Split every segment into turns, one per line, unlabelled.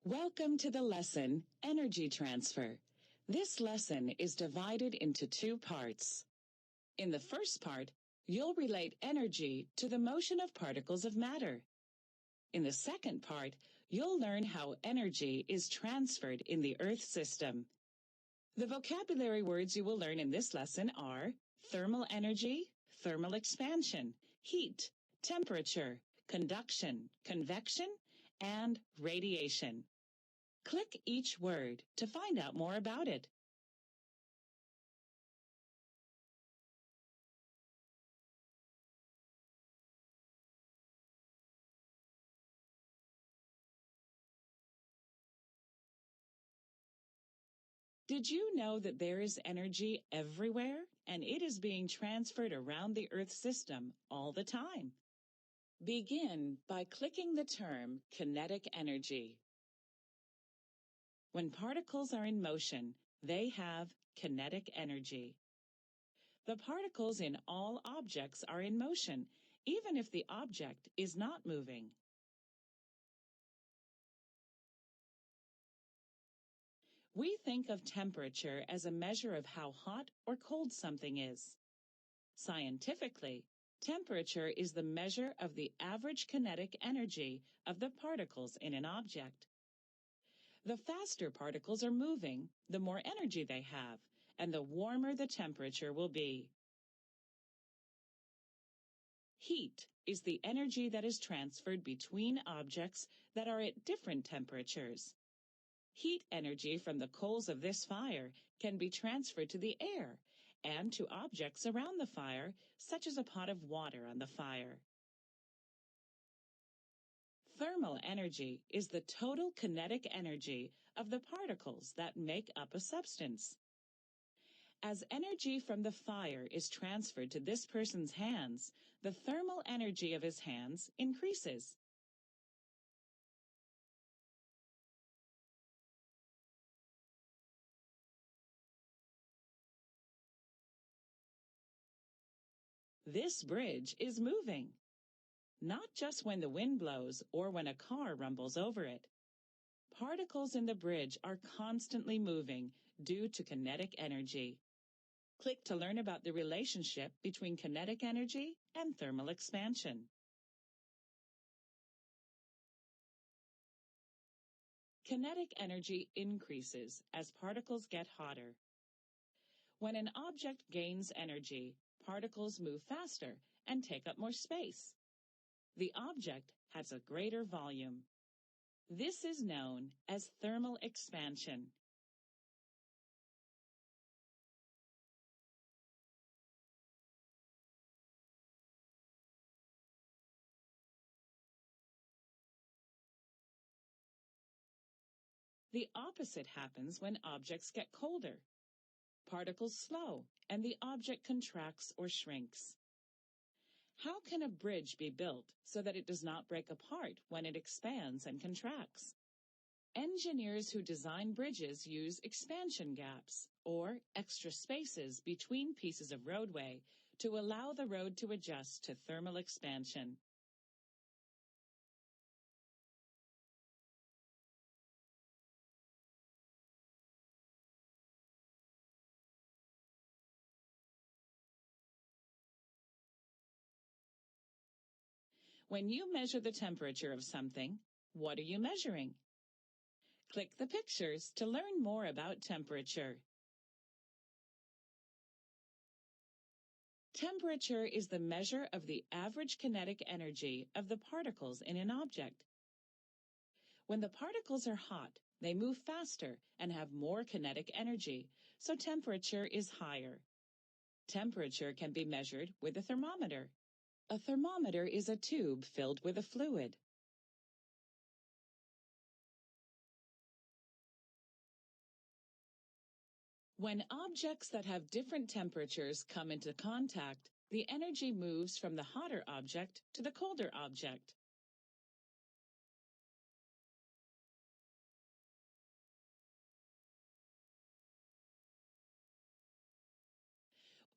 Welcome to the lesson, Energy Transfer. This lesson is divided into two parts. In the first part, you'll relate energy to the motion of particles of matter. In the second part, you'll learn how energy is transferred in the Earth system. The vocabulary words you will learn in this lesson are thermal energy, thermal expansion, heat, temperature, conduction, convection, and radiation. Click each word to find out more about it. Did you know that there is energy everywhere and it is being transferred around the Earth system all the time? Begin by clicking the term kinetic energy. When particles are in motion, they have kinetic energy. The particles in all objects are in motion, even if the object is not moving. We think of temperature as a measure of how hot or cold something is. Scientifically, temperature is the measure of the average kinetic energy of the particles in an object. The faster particles are moving, the more energy they have, and the warmer the temperature will be. Heat is the energy that is transferred between objects that are at different temperatures. Heat energy from the coals of this fire can be transferred to the air and to objects around the fire, such as a pot of water on the fire. Thermal energy is the total kinetic energy of the particles that make up a substance. As energy from the fire is transferred to this person's hands, the thermal energy of his hands increases. This bridge is moving. Not just when the wind blows or when a car rumbles over it. Particles in the bridge are constantly moving due to kinetic energy. Click to learn about the relationship between kinetic energy and thermal expansion. Kinetic energy increases as particles get hotter. When an object gains energy, particles move faster and take up more space. The object has a greater volume. This is known as thermal expansion. The opposite happens when objects get colder. Particles slow, and the object contracts or shrinks. How can a bridge be built so that it does not break apart when it expands and contracts? Engineers who design bridges use expansion gaps, or extra spaces between pieces of roadway, to allow the road to adjust to thermal expansion. When you measure the temperature of something, what are you measuring? Click the pictures to learn more about temperature. Temperature is the measure of the average kinetic energy of the particles in an object. When the particles are hot, they move faster and have more kinetic energy, so temperature is higher. Temperature can be measured with a thermometer. A thermometer is a tube filled with a fluid. When objects that have different temperatures come into contact, the energy moves from the hotter object to the colder object.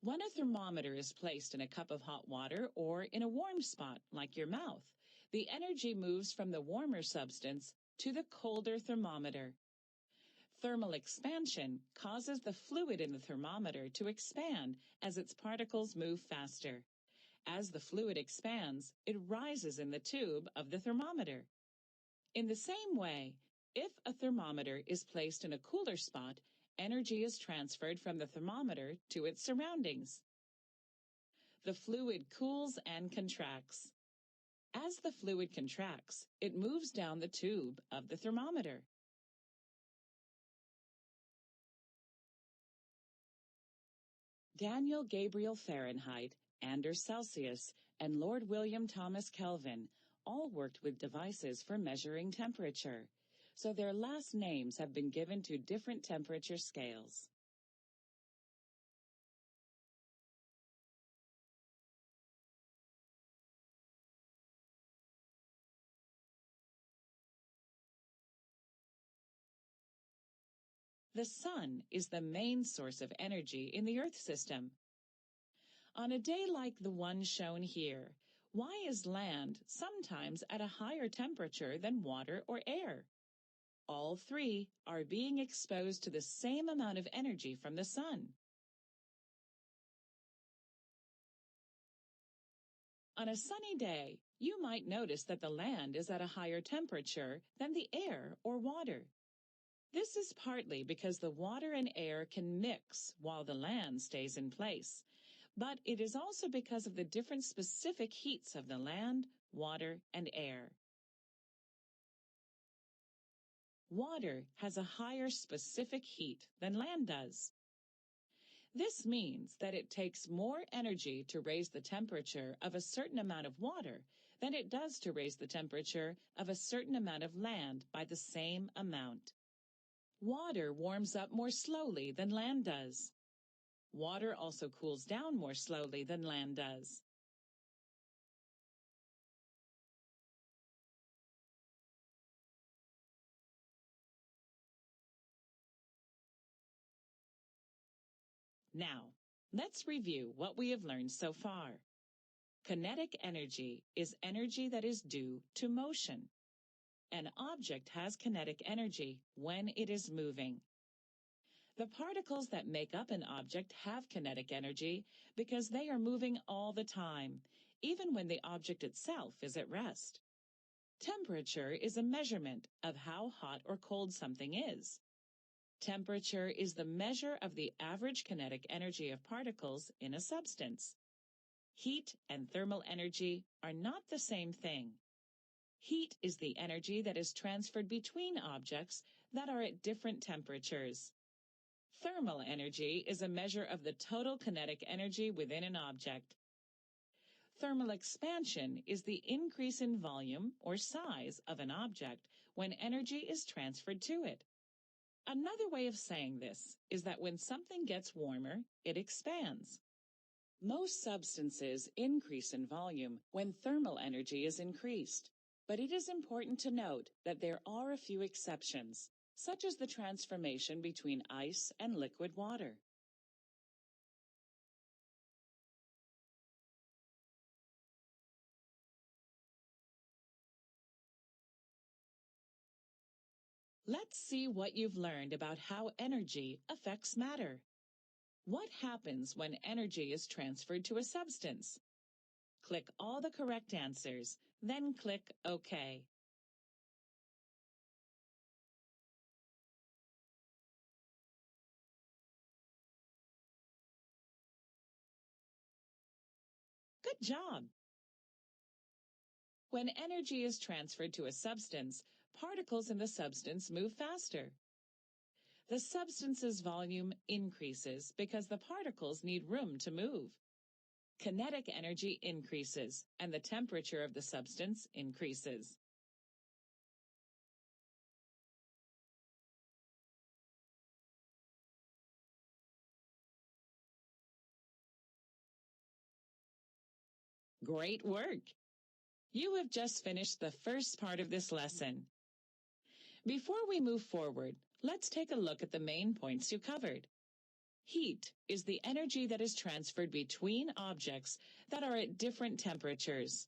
When a thermometer is placed in a cup of hot water or in a warm spot like your mouth, the energy moves from the warmer substance to the colder thermometer. Thermal expansion causes the fluid in the thermometer to expand as its particles move faster. As the fluid expands, it rises in the tube of the thermometer. In the same way, if a thermometer is placed in a cooler spot, energy is transferred from the thermometer to its surroundings. The fluid cools and contracts. As the fluid contracts, it moves down the tube of the thermometer. Daniel Gabriel Fahrenheit, Anders Celsius, and Lord William Thomas Kelvin all worked with devices for measuring temperature, so their last names have been given to different temperature scales. The sun is the main source of energy in the Earth system. On a day like the one shown here, why is land sometimes at a higher temperature than water or air? All three are being exposed to the same amount of energy from the sun. On a sunny day, you might notice that the land is at a higher temperature than the air or water. This is partly because the water and air can mix while the land stays in place, but it is also because of the different specific heats of the land, water, and air. Water has a higher specific heat than land does. This means that it takes more energy to raise the temperature of a certain amount of water than it does to raise the temperature of a certain amount of land by the same amount. Water warms up more slowly than land does. Water also cools down more slowly than land does. Now, let's review what we have learned so far. Kinetic energy is energy that is due to motion. An object has kinetic energy when it is moving. The particles that make up an object have kinetic energy because they are moving all the time, even when the object itself is at rest. Temperature is a measurement of how hot or cold something is. Temperature is the measure of the average kinetic energy of particles in a substance. Heat and thermal energy are not the same thing. Heat is the energy that is transferred between objects that are at different temperatures. Thermal energy is a measure of the total kinetic energy within an object. Thermal expansion is the increase in volume or size of an object when energy is transferred to it. Another way of saying this is that when something gets warmer, it expands. Most substances increase in volume when thermal energy is increased, but it is important to note that there are a few exceptions, such as the transformation between ice and liquid water. Let's see what you've learned about how energy affects matter. What happens when energy is transferred to a substance? Click all the correct answers, then click OK. Good job! When energy is transferred to a substance, particles in the substance move faster. The substance's volume increases because the particles need room to move. Kinetic energy increases, and the temperature of the substance increases. Great work! You have just finished the first part of this lesson. Before we move forward, let's take a look at the main points you covered. Heat is the energy that is transferred between objects that are at different temperatures.